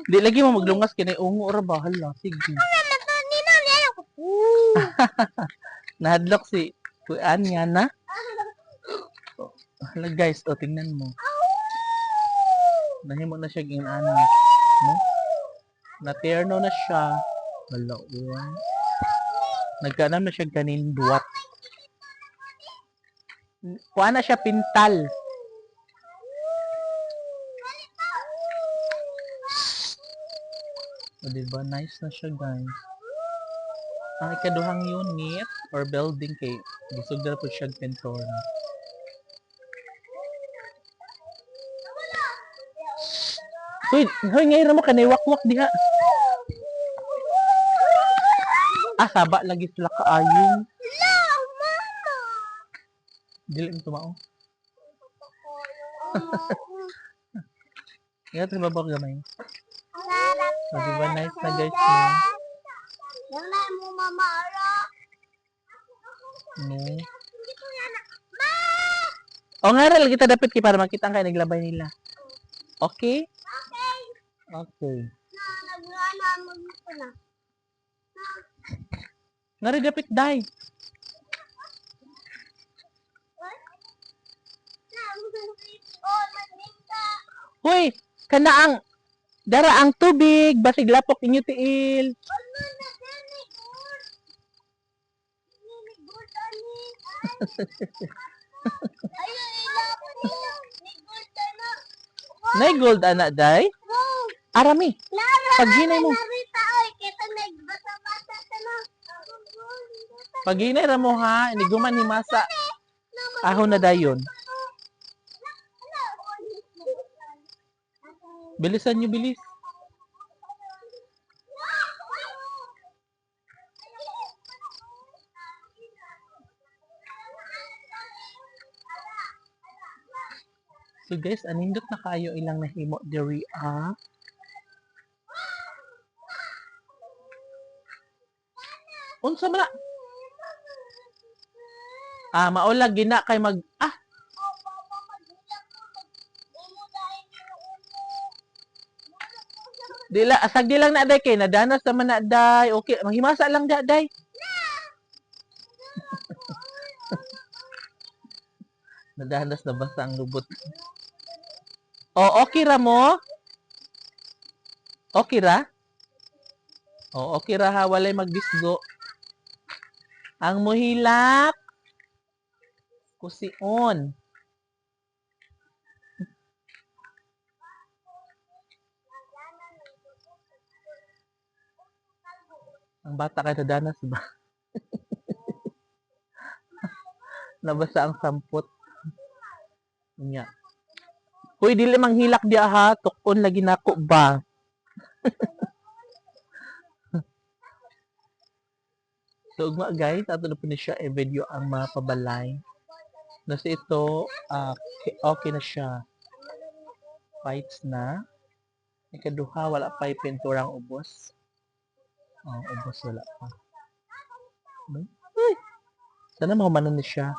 Di lagi mo maglungas kinay ungo ra bahal lang. Sige. Nahadlok si Kuan nga na. Hala guys, o tingnan mo. Nahimo na siya ginano. No? Naterno na siya. Hala, nagkaanam na siya ganin duwat. Kuha na siya pintal. O diba? Nice na siya guys. Ang ikaduhang unit or building kay busog na po siya pintura. Hoy ngayon mo kanay wakwak diha. Saba lagi sila kaayo. Dili mo tumao. Nga ito babak gamay. O diba nice na guys mo. Yang na mo mama ara. No. O nga rin, kita dapat para makita ang kayo naglabay nila. Okay? Okay. Nagrana mo na. Nga rin dapat day. Hoy, kanaang dara ang tubig, basig lapok inyo tiil. Nay gold anak day? Arami. Paghinay mo. Paghinay ra mo ha, iniguman ni masa. Ahon na dayon. Bilisan nyo, bilis. So guys, anindot na kayo ilang nahimo diri Unsa man na? Maula gina kay mag Dila asag di lang na day kay nadanas naman na day. Okay, maghimasa lang da day. Nadanas na basta ang lubot. Okay ra mo? Okay ra? Okay ra ha, walay magbisgo. Ang muhilak kusion. Ang bata kay nadanas ba? Nabasa ang sampot. Nya. Hoy, dili manghilak dia ha, tukon lagi nako ba. So ugma guys, ato na po ni siya i-video ang mga pabalay. Nasa ito, okay na siya. Fights na. Ikaduha, wala pa yung pinturang ubos. Ubos wala pa. Uy! Sana mahumanan na siya.